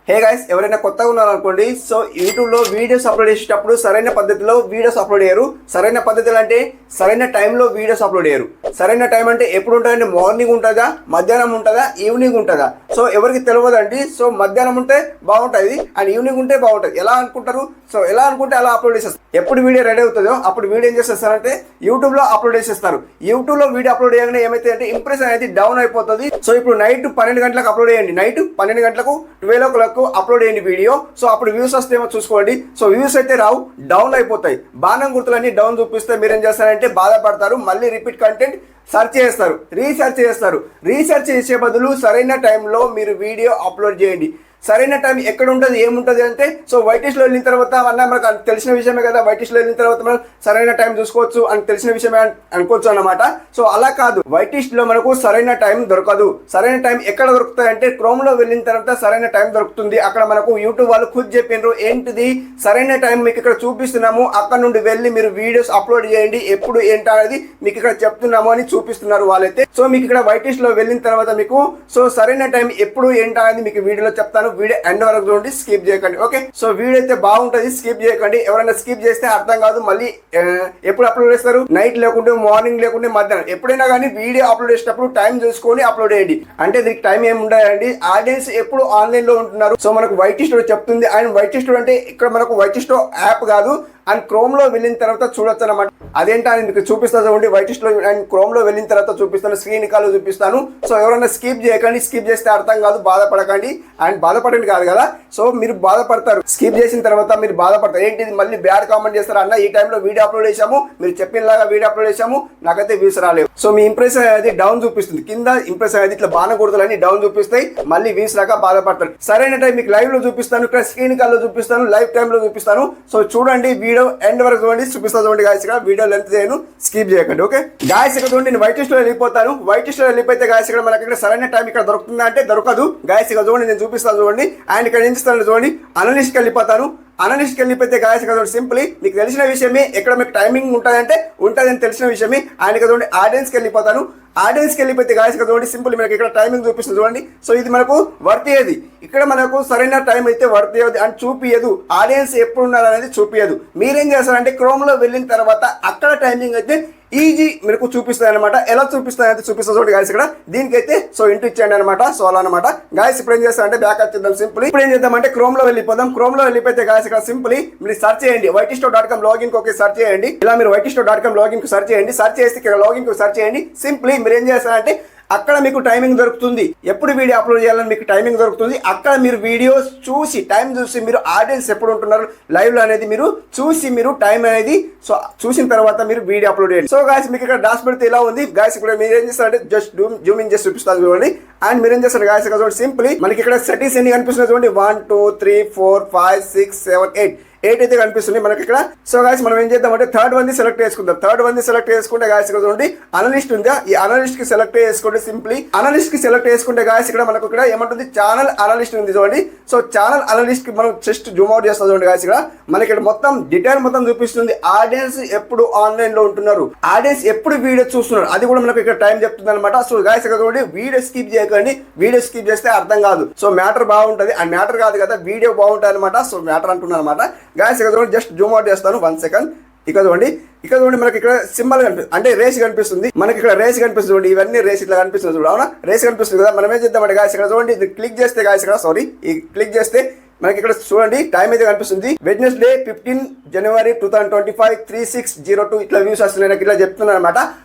Hey guys, ఎవరైనా కొత్తగా ఉన్నారనుకోండి, సో యూట్యూబ్లో వీడియోస్ అప్లోడ్ చేసేటప్పుడు సరైన పద్ధతిలో వీడియోస్ అప్లోడ్ చేయరు. సరైన పద్ధతులు అంటే సరైన టైంలో వీడియోస్ అప్లోడ్ చేయరు. సరైన టైం అంటే ఎప్పుడు ఉంటుందంటే మార్నింగ్ ఉంటుందా, మధ్యాహ్నం ఉంటుందా, ఈవినింగ్ ఉంటుందా? సో ఎవరికి తెలియదండి. సో మధ్యాహ్నం ఉంటే బాగుంటుంది అండ్ ఈవినింగ్ ఉంటే బాగుంటుంది. ఎలా అనుకుంటారు? సో ఎలా అనుకుంటే అలా అప్లోడ్ చేసేస్తారు. ఎప్పుడు వీడియో రెడీ అవుతుందో అప్పుడు వీడియో ఏం చేసేస్తారంటే యూట్యూబ్లో అప్లోడ్ చేసేస్తారు. యూట్యూబ్లో వీడియో అప్లోడ్ చేయగానే ఏమైతే అంటే ఇంప్రెషన్ అనేది డౌన్ అయిపోతుంది. సో ఇప్పుడు నైట్ 12 గంటలకు అప్లోడ్ చేయండి, నైట్ 12 గంటలకు 12 o'clock అప్లోడ్ చేయండి వీడియో. సో అప్పుడు వ్యూస్ వస్తేమో చూసుకోండి. సో వ్యూస్ అయితే రావు, డౌన్ అయిపోతాయి. బాణం గుర్తులన్నీ డౌన్ చూపిస్తే మీరేం చేస్తారంటే బాధపడతారు. మళ్ళీ రిపీట్ కంటెంట్ సెర్చ్ చేస్తారు, రీసెర్చ్ చేస్తారు. రీసెర్చ్ చేసే బదులు సరైన టైంలో మీరు వీడియో అప్లోడ్ చేయండి. సరైన టైం ఎక్కడ ఉంటుంది, ఏముంటుంది అంటే, సో వైటిష్లో వెళ్ళిన తర్వాత మనకు తెలిసిన విషయమే కదా. వైటిష్లో వెళ్ళిన తర్వాత మనం సరైన టైం చూసుకోవచ్చు అని తెలిసిన విషయమే అనుకోవచ్చు అన్నమాట. సో అలా కాదు, వైటిష్లో మనకు సరైన టైం దొరకదు. సరైన టైం ఎక్కడ దొరుకుతుంది అంటే క్రోమ్లో వెళ్ళిన తర్వాత సరైన టైం దొరుకుతుంది. అక్కడ మనకు యూట్యూబ్ వాళ్ళు ఖుద్ చెప్పినారు ఏంటిది సరైన టైం మీకు ఇక్కడ చూపిస్తున్నాము, అక్కడ నుండి వెళ్ళి మీరు వీడియోస్ అప్లోడ్ చేయండి, ఎప్పుడు ఏంటనేది మీకు ఇక్కడ చెప్తున్నాము అని చూపిస్తున్నారు వాళ్ళైతే. సో మీకు ఇక్కడ వైటిష్లో వెళ్ళిన తర్వాత మీకు సో సరైన టైం ఎప్పుడు ఏంటనేది మీకు వీడియోలో చెప్తాను. వీడియో ఎండ్ వరకు చూడండి, స్కిప్ చేయకండి. ఓకే, సో వీడియో అయితే బాగుంటుంది, స్కిప్ చేయకండి. ఎవరైనా స్కిప్ చేస్తే అర్థం కాదు. మళ్ళీ ఎప్పుడు అప్లోడ్ చేస్తారు? నైట్ లేకుంటే మార్నింగ్ లేకుంటే మధ్యాహ్నం, ఎప్పుడైనా కానీ వీడియో అప్లోడ్ చేసేటప్పుడు టైం చూసుకొని అప్లోడ్ చేయండి. అంటే దీనికి టైం ఏమి ఉండదండి. ఆడియన్స్ ఎప్పుడు ఆన్లైన్ లో ఉంటున్నారు. సో మనకు వైటిష్లో చెప్తుంది. అండ్ వైటిష్లో అంటే ఇక్కడ మనకు వైటిష్లో యాప్ కాదు, అండ్ క్రోమ్ లో వెళ్ళిన తర్వాత చూడొచ్చు అనమాట. అదేంటా అని మీకు చూపిస్తాను చూడండి. వైటిష్లో అండ్ క్రోమ్ లో వెళ్ళిన తర్వాత చూపిస్తాను, స్క్రీన్ కాల్ చూపిస్తాను. సో ఎవరైనా స్కిప్ చేయకండి, స్కిప్ చేస్తే అర్థం కాదు, బాధపడకండి. అండ్ బాధపడండి కాదు కదా, సో మీరు బాధపడతారు. స్కిప్ చేసిన తర్వాత మీరు బాధపడతారు. ఏంటిది మళ్ళీ బ్యాడ్ కామెంట్ చేస్తారు, అన్న ఈ టైంలో వీడియో అప్లోడ్ చేసాము, మీరు చెప్పినలాగా వీడియో అప్లోడ్ చేసాము, నాకైతే వ్యూస్ రాలేవు. సో మీ ఇంప్రెషన్ అనేది డౌన్ చూపిస్తుంది. కింద ఇంప్రెషన్ అనేది ఇట్లా బాణ గుర్తులన్నీ డౌన్ చూపిస్తాయి, మళ్ళీ వ్యూస్ రాక బాధపడతారు. సరైన టైం మీకు లైవ్ లో చూపిస్తాను, ఇక్కడ స్క్రీన్ కాల్ లో చూపిస్తాను, లైవ్ టైమ్ లో చూపిస్తాను. సో చూడండి, వీడియో ఎండ్ వరకు చూడండి, చూపిస్తాను చూడండి గాయస్. ఇక్కడ వీడియో లెంత్ చేయను, స్కిప్ చేయకండి. ఓకే గాయస్, ఇక్కడ చూడండి, నేను వైటిష్లో వెళ్ళిపోతాను. వైటిష్లో వెళ్ళిపోతే గాయస్ ఇక్కడ మనకి ఇక్కడ సరైన టైం ఇక్కడ దొరుకుతుందా అంటే దొరకదు గాయస్. ఇక్కడ చూడండి, నేను చూపిస్తాను చూడండి. అండ్ ఇక్కడ ఏం చేస్తాను చూడండి, అనలిస్ట్కి వెళ్ళిపోతాను. అనలిస్ట్కి వెళ్ళిపోతే గాయస్ ఇక్కడ సింప్లీ మీకు తెలిసిన విషయమే, ఎక్కడ మీకు టైమింగ్ ఉంటుందంటే ఉంటుందని తెలిసిన విషయమే. అండ్ ఇక్కడ చూడండి, ఆడియన్స్కి వెళ్ళిపోతాను. ఆడియన్స్కి వెళ్ళిపోతే గాయస్ ఇక్కడ చూడండి, సింపుల్ మనకి ఇక్కడ టైమింగ్ చూపిస్తుంది చూడండి. సో ఇది మనకు వర్త్ అయ్యేది. ఇక్కడ మనకు సరైన టైం అయితే వర్త్ అయ్యేది అని చూపియదు. ఆడియన్స్ ఎప్పుడు ఉన్నారు అనేది చూపియదు. మీరేం చేస్తారంటే క్రోమ్లో వెళ్ళిన తర్వాత అక్కడ టైమింగ్ అయితే ఈజీ మీకు చూపిస్తాయి అనమాట. ఎలా చూపిస్తాయంటే చూపిస్తా చూడండి గాయస్. ఇక్కడ దీనికైతే సో ఇంటూ ఇచ్చేయండి అనమాట. సో అలా అనమాట గాయస్. ఇప్పుడు ఏం చేస్తారంటే బ్యాక్ వచ్చేద్దాం. సింపుల్ ఇప్పుడు ఏం చేద్దామంటే క్రోమ్ లో వెళ్ళిపోదాం. క్రోమ్ లో వెళ్ళిపోతే గాయస్ ఇక్కడ సింపుల్ మీరు సర్చ్ చేయండి, వైటిష్లో.com లాగిన్ కి సర్చ్ చేయండి. ఇలా మీరు వైటిష్లో.com లాగిన్ కు సర్చ్ చేయండి. సర్చ్ చేసి ఇక్కడ లాగిన్ కు సర్చ్ చేయండి. సింప్లీ మీరు ఏం చేస్తారంటే అక్కడ మీకు టైమింగ్ దొరుకుతుంది, ఎప్పుడు వీడియో అప్లోడ్ చేయాలని మీకు టైమింగ్ దొరుకుతుంది. అక్కడ మీరు వీడియోస్ చూసి టైం చూసి మీరు ఆడియన్స్ ఎప్పుడు ఉంటున్నారు లైవ్ లో అనేది మీరు చూసి మీరు టైం అనేది సో చూసిన తర్వాత మీరు వీడియో అప్లోడ్ చేయండి. సో గాయస్ మీకు ఇక్కడ డాష్ బోర్డ్ ఇలా ఉంది గాయస్. ఇప్పుడు మీరు ఏం చేస్తారంటే జస్ట్ జూమ్ ఇన్ చేసి చూపిస్తాను చూడండి. అండ్ మీరు ఏం చేస్తారు గాయస్ ఇక్కడ చూడండి, సింప్లీ మనకి ఇక్కడ సెట్టింగ్స్ ఎన్ని కనిపిస్తున్నాయి చూడండి. 1 2 3 4 5 6 7 8 అయితే కనిపిస్తుంది మనకి ఇక్కడ. సో గాయస్ మనం ఏం చేద్దామంటే థర్డ్ వన్ ని సెలెక్ట్ చేసుకుందాం. థర్డ్ వన్ ని సెలెక్ట్ చేసుకుంటే గాయస్ ఇక్కడ చూడండి, అనలిస్ట్ ఉందా, ఈ అనలిస్ట్ కి సెలెక్ట్ చేసుకోండి. సింప్లీ అనలిస్ట్ కి సెలెక్ట్ చేసుకుంటే గాయస్ ఇక్కడ మనకు ఇక్కడ ఏమంటుంది, ఛానల్ అనలిస్ట్ ఉంది చూడండి. సో ఛానల్ అనలిస్ట్ కి మనం జస్ట్ జూమ్ అవుట్ చేస్తాం చూడండి గాయస్. ఇక్కడ మనకి ఇక్కడ మొత్తం డీటెయిల్ మొత్తం చూపిస్తుంది. ఆడియన్స్ ఎప్పుడు ఆన్లైన్ లో ఉంటున్నారు, ఆడియన్స్ ఎప్పుడు వీడియో చూస్తున్నారు, అది కూడా మనకు ఇక్కడ టైం చెప్తుంది అనమాట. సో గాయస్ ఇక్కడ చూడండి, వీడియో స్కిప్ చేయకండి. వీడియో స్కిప్ చేస్తే అర్థం కాదు. సో మ్యాటర్ బాగుంటుంది, ఆ మ్యాటర్ కాదు కదా, వీడియో బాగుంటుంది అనమాట. సో మ్యాటర్ అంటున్నాను అనమాట గాయస్. ఇక్కడ చూడండి, జస్ట్ జూమ్ అవుట్ చేస్తాను 1 సెకండ్. ఇక్కడ చూడండి, ఇక్కడ చూడండి మనకి ఇక్కడ సింబల్ కనిపిస్తుంది, అంటే రేస్ కనిపిస్తుంది. మనకి ఇక్కడ రేస్ కనిపిస్తుంది చూడండి, ఇవన్నీ రేస్ ఇట్లా కనిపిస్తుంది చూడ, అవునా రేస్ కనిపిస్తుంది కదా. మనం ఏం చేద్దామంటే గాయస్ ఇక్కడ చూడండి, ఇది క్లిక్ చేస్తే గాయస్ ఇక్కడ సారీ ఈ క్లిక్ చేస్తే మనకి ఇక్కడ చూడండి టైం అయితే కనిపిస్తుంది. వెడ్నెస్డే 15 జనవరి 2025 36:02 ఇట్లా వ్యూస్ వస్తున్నాయి నాకు ఇట్లా చెప్తున్నాను అనమాట.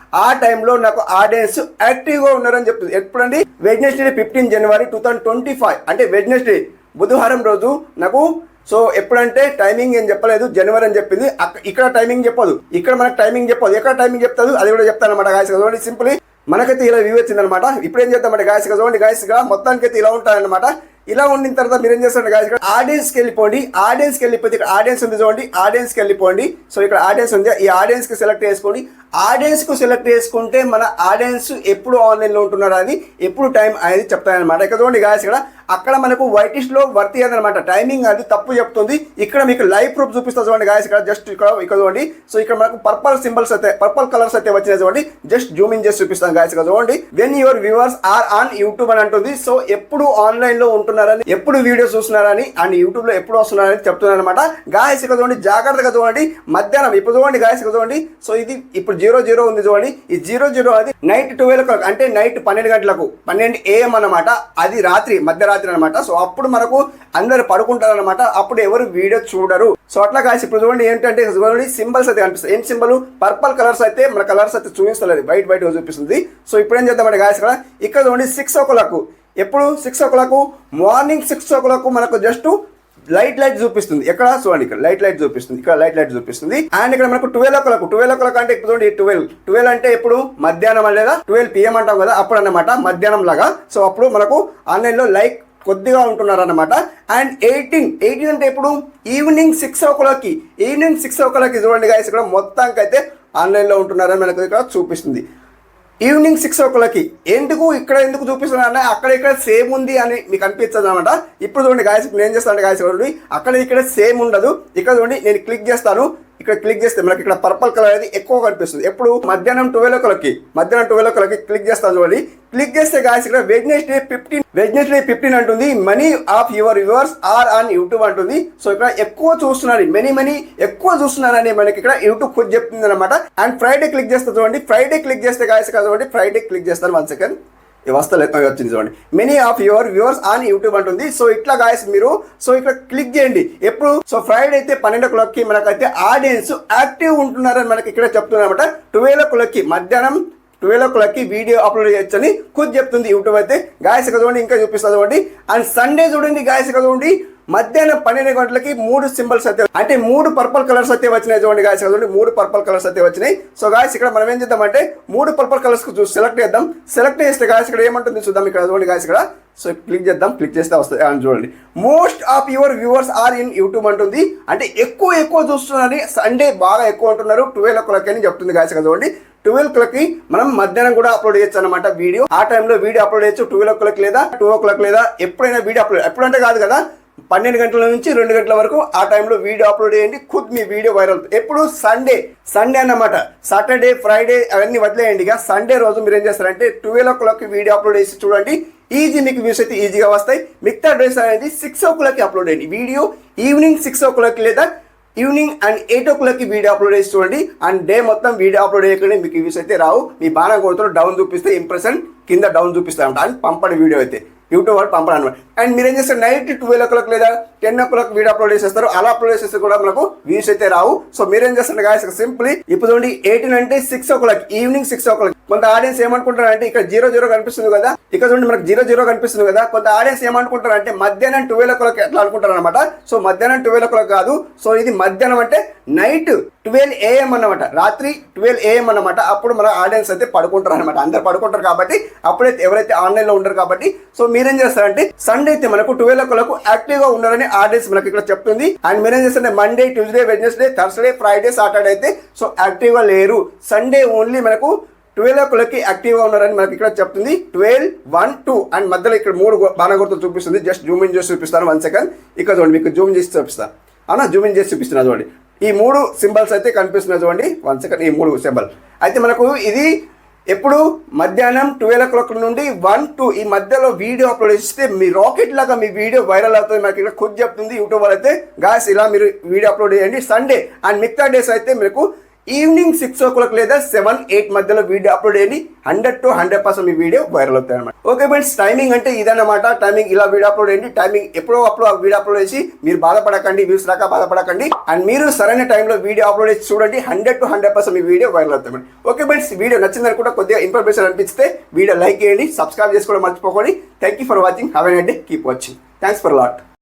ఆ టైంలో నాకు ఆడియన్స్ యాక్టివ్ గా ఉన్నారని చెప్తుంది. ఎప్పుడండి, వెడ్నెస్డే 15 జనవరి 2025 అంటే వెడ్నెస్డే బుధవారం రోజు నాకు. సో ఎప్పుడంటే టైమింగ్ ఏం చెప్పలేదు, జనవరి అని చెప్పింది. ఇక్కడ టైమింగ్ చెప్పదు, ఇక్కడ మనకు టైమింగ్ చెప్పదు, ఎక్కడ టైమింగ్ చెప్తాదు అది కూడా చెప్తాను అనమాట గాయస్. చూడండి సింపుల్ మనకైతే ఇలా వ్యూ వచ్చింది అనమాట. ఇప్పుడు ఏం చేద్దామంటే గాయస్ చూడండి గాయస్, మొత్తానికి అయితే ఇలా ఉంటాయన్నమాట. ఇలా ఉండిన తర్వాత మీరు ఏం చేస్తారు గాయస్, ఇక్కడ ఆడియన్స్కి వెళ్ళిపోండి. ఆడియన్స్కి వెళ్ళిపోతే ఇక్కడ ఆడియన్స్ ఉంది చూడండి, ఆడియన్స్కి వెళ్ళిపోండి. సో ఇక్కడ ఆడియన్స్ ఉంది, ఈ ఆడియన్స్కి సెలెక్ట్ చేసుకోండి. ఆడియన్స్కు సెలెక్ట్ చేసుకుంటే మన ఆడియన్స్ ఎప్పుడు ఆన్లైన్లో ఉంటున్నారు అది ఎప్పుడు టైం అనేది చెప్తారనమాట. ఇక్కడ చూడండి గాయస్, ఇక్కడ అక్కడ మనకు వైటిష్ లో వర్తి అనమాట టైమింగ్ అది తప్పు చెప్తుంది. ఇక్కడ మీకు లైవ్ ప్రూఫ్ చూపిస్తా చూడండి గాయస్. ఇక్కడ జస్ట్ ఇక్కడ చూడండి. సో ఇక్కడ మనకు పర్పల్ సింబల్స్ అయితే పర్పల్ కలర్స్ అయితే వచ్చినాయి చూడండి. జస్ట్ జూమ్ ఇన్ చేసి చూపిస్తాను గాయస్. ఇక్కడ చూడండి, when your viewers are on YouTube అని అంటుంది. సో ఎప్పుడు ఆన్లైన్ లో ఉంటున్నారని, ఎప్పుడు వీడియోస్ చూస్తున్నారని అండ్ యూట్యూబ్ లో ఎప్పుడు వస్తున్నారని చెప్తున్నాను అనమాట గాయస్. ఇక్కడ చూడండి, జాగ్రత్తగా చూడండి. మధ్యాహ్నం ఇప్పుడు చూడండి గాయస్. ఇక్కడ చూడండి. సో ఇది ఇప్పుడు 00 ఉంది చూడండి. ఈ 00 అది నైట్ 12 o'clock అంటే నైట్ 12 గంటలకు 12 AM అన్నమాట. అది రాత్రి మధ్యరాత్రి అనమాట. సో అప్పుడు మనకు అందరు పడుకుంటారు అనమాట. అప్పుడు ఎవరు వీడియో చూడరు. సో అట్లా కాసి ఇప్పుడు చూడండి ఏంటంటే చూడండి సింబల్స్ అయితే కనిపిస్తాయి. ఏం సింబల్? పర్పల్ కలర్స్ అయితే మన కలర్స్ అయితే చూపిస్తలేదు, వైట్ చూపిస్తుంది. సో ఇప్పుడు ఏం చేద్దామంటే గాయస్ ఇక్కడ చూడండి 6 o'clock. ఎప్పుడు 6 o'clock? మార్నింగ్ 6 o'clock మనకు జస్ట్ లైట్ చూపిస్తుంది. ఎక్కడ చూడండి, ఇక్కడ లైట్ చూపిస్తుంది. ఇక్కడ లైట్ చూపిస్తుంది. అండ్ ఇక్కడ మనకు 12 o'clock అంటే ఇప్పుడు చూడండి 12 అంటే ఎప్పుడు? మధ్యాహ్నం లేదా 12 PM అంటాం కదా, అప్పుడు అన్నమాట మధ్యాహ్నం లాగా. సో అప్పుడు మనకు ఆన్లైన్ లో లైక్ కొద్దిగా ఉంటున్నారు అనమాట. అండ్ 18 అంటే ఎప్పుడు? Evening 6 o'clock. ఈవినింగ్ 6 o'clock చూడండి గాయస్. ఇక్కడ మొత్తానికి అయితే ఆన్లైన్ లో ఉంటున్నారని మనకు ఇక్కడ చూపిస్తుంది. Evening 6 o'clock. ఎందుకు చూపిస్తున్నా అక్కడ ఇక్కడ సేమ్ ఉంది అని మీకు అనిపిస్తుంది అనమాట. ఇప్పుడు చూడండి గాయస్, నేను చేస్తాను గాయస్. చూడండి అక్కడ ఇక్కడ సేమ్ ఉండదు. ఇక్కడ చూడండి నేను క్లిక్ చేస్తాను. ఇక్కడ క్లిక్ చేస్తే మనకి ఇక్కడ పర్పల్ కలర్ అనేది ఎక్కువ కనిపిస్తుంది. ఎప్పుడు? మధ్యాహ్నం 12 o'clock క్లిక్ చేస్తాను చూడండి. క్లిక్ చేస్తే గాయస్ ఇక్కడ వెడ్నెస్డే 15 అంటుంది. Many of your viewers are on YouTube అంటుంది. సో ఇక్కడ ఎక్కువ చూస్తున్నారు, మనీ ఎక్కువ చూస్తున్నారని మనకి ఇక్కడ యూట్యూబ్ ఖుద్ చెప్తుంది అనమాట. అండ్ ఫ్రైడే క్లిక్ చేస్తే చూడండి. ఫ్రైడే క్లిక్ చేస్తే గాయస్ చూడండి, ఫ్రైడే క్లిక్ చేస్తాను. 1 second వచ్చింది చూడండి. Many of your viewers on YouTube అంటుంది. సో ఇట్లా గాయస్ మీరు సో ఇక్కడ క్లిక్ చేయండి. ఎప్పుడు? సో ఫ్రైడే అయితే 12 o'clock మనకైతే ఆడియన్స్ యాక్టివ్ ఉంటున్నారని మనకి ఇక్కడ చెప్తున్నారు. 12 o'clock మధ్యాహ్నం 12 o'clock వీడియో అప్లోడ్ చేయొచ్చని ఖుద్ చెప్తుంది యూట్యూబ్ అయితే గాయస్. ఇక్కడ చూడండి, ఇంకా చూపిస్తుంది చూడండి. అండ్ సండే చూడండి గాయస్. ఇక్కడ చూడండి మధ్యాహ్నం 12 గంటలకి 3 సింబల్స్ అయితే అంటే 3 పర్పల్ కలర్స్ అయితే వచ్చినాయి చూడండి గాయస్. చూడండి 3 పర్పల్ కలర్స్ అయితే వచ్చినాయి. సో గాయస్ ఇక్కడ మనం ఏం చేద్దామంటే 3 పర్పల్ కలర్స్ సెలెక్ట్ చేద్దాం. సెలెక్ట్ చేస్తే గాయస్ ఇక్కడ ఏమంటుంది చూద్దాం. ఇక్కడ చూడండి గాయస్. ఇక్కడ సో క్లిక్ చేద్దాం. క్లిక్ చేస్తే వస్తుంది అని చూడండి. Most of your viewers are in YouTube అంటుంది. అంటే ఎక్కువ చూస్తున్నారని, సండే బాగా ఎక్కువ ఉంటున్నారు 12 o'clock అని చెప్తుంది గాయస్. చూడండి 12 o'clock మనం మధ్యాహ్నం కూడా అప్లోడ్ చేయొచ్చు అనమాట వీడియో. ఆ టైంలో వీడియో అప్లోడ్ చేయొచ్చు 12 o'clock లేదా 2 o'clock లేదా ఎప్పుడైనా వీడియో అప్లోడ్. ఎప్పుడంటే కాదు కదా, 12 గంటల నుంచి 2 గంటల వరకు ఆ టైంలో వీడియో అప్లోడ్ చేయండి. ఖుద్ మీ వీడియో వైరల్. ఎప్పుడు? సండే అన్నమాట. సాటర్డే ఫ్రైడే అవన్నీ వదిలేయండి. ఇక సండే రోజు మీరు ఏం చేస్తారంటే 12 o'clock వీడియో అప్లోడ్ చేసి చూడండి. ఈజీ మీకు వ్యూస్ అయితే ఈజీగా వస్తాయి. మిగతా డేస్ అనేది 6 o'clock అప్లోడ్ చేయండి వీడియో. ఈవినింగ్ 6 o'clock లేదా evening and 8 o'clock video upload చేసి చూడండి. అండ్ డే మొత్తం వీడియో అప్లోడ్ చేయకుండా మీకు వ్యూస్ అయితే రావు. మీ బాణం కొడుతున్న డౌన్ చూపిస్తే ఇంప్రెషన్ కింద డౌన్ చూపిస్తారంట. అని పంపడి వీడియో అయితే యూట్యూబ్ వాళ్ళు పంపడం అనమాట. అండ్ మీరు ఏం చేస్తారు, నైట్ 12 o'clock లేదా 10 o'clock వీడియో అప్లోడ్ చేసేస్తారు. అలా అప్లోడ్ చేసేస్తే కూడా మనకు వ్యూస్ అయితే రావు. సో మీరేం చేస్తారు గాయస్, సింప్లీ ఇప్పుడు చూడండి 18 అంటే 6 o'clock ఈవినింగ్ 6 o'clock. కొంత ఆడియన్స్ ఏమనుకుంటారు అంటే ఇక్కడ 00 కనిపిస్తుంది కదా, ఇక్కడ చూడండి మనకు 00 కనిపిస్తుంది కదా. కొంత ఆడియన్స్ ఏమనుకుంటారు అంటే మధ్యాహ్నం 12 o'clock ఎట్లా అనుకుంటారు అనమాట. సో మధ్యాహ్నం 12 o'clock కాదు. సో ఇది మధ్యాహ్నం అంటే నైట్ 12 AM అన్నమాట. రాత్రి 12 AM అన్నమాట. అప్పుడు మన ఆడియన్స్ అయితే పడుకుంటారు అనమాట. అందరు పడుకుంటారు కాబట్టి అప్పుడైతే ఎవరైతే ఆన్లైన్ లో ఉండరు కాబట్టి. సో మీరేం చేస్తారంటే సండే అయితే మనకు 12 o'clock యాక్టివ్ గా ఉన్నారని ఆడియన్స్ మనకి ఇక్కడ చెప్తుంది. అండ్ మీరేం చేస్తారంటే Monday, Tuesday, Wednesday, Thursday, Friday, Saturday అయితే సో యాక్టివ్ గా లేరు. సండే ఓన్లీ మనకు 12 o'clock యాక్టివ్ గా ఉన్నారని మనకి ఇక్కడ చెప్తుంది. 12, 1, 2 అండ్ మధ్యలో ఇక్కడ 3 బాణ గుర్తులు చూపిస్తుంది. జస్ట్ జూమ్ ఇన్ చేసి చూపిస్తాను. 1 second. ఇక్కడ చూడండి మీకు జూమ్ చేసి చూపిస్తాను. అవునా, జూమ్ ఇన్ చేసి చూపిస్తున్నా చూడండి. ఈ 3 సింబల్స్ అయితే కనిపిస్తున్నాయి చూడండి. 1 second. ఈ 3 సింబల్ అయితే మనకు ఇది ఎప్పుడు మధ్యాహ్నం 12 o'clock నుండి 1, 2 ఈ మధ్యలో వీడియో అప్లోడ్ చేస్తే మీ రాకెట్ లాగా మీ వీడియో వైరల్ అవుతుంది. మనకి ఇక్కడ ఖుద్ చెప్తుంది యూట్యూబ్ అయితే. గాయస్ ఇలా మీరు వీడియో అప్లోడ్ చేయండి సండే. అండ్ మిగతా డేస్ అయితే మీకు ఈవినింగ్ 6 o'clock లేదా 7, 8 మధ్యలో వీడియో అప్లోడ్ చేయండి. 100 to 100% మీ వీడియో వైరల్ అవుతాయి అనమాట. ఓకే ఫ్రెండ్స్, టైమింగ్ అంటే ఇదన్నమాట. టైమింగ్ ఇలా వీడియో అప్లోడ్ చేయండి. టైమింగ్ ఎప్పుడో అప్పుడు వీడియో అప్లోడ్ చేసి మీరు బాధపడకండి, వ్యూస్ రాక బాధపడకండి. అండ్ మీరు సరైన టైంలో వీడియో అప్లోడ్ చేసి చూడండి. 100 to 100% మీ వీడియో వైరల్ అవుతాయి. ఓకే ఫ్రెండ్స్, వీడియో నచ్చిందని కూడా కొద్దిగా ఇన్ఫర్మేషన్ అనిపిస్తే వీడియో లైక్ చేయండి, సబ్స్క్రైబ్ చేసుకోవడం మర్చిపోకండి. Thank you for watching. Have a nice day. Keep watching. Thanks for lot.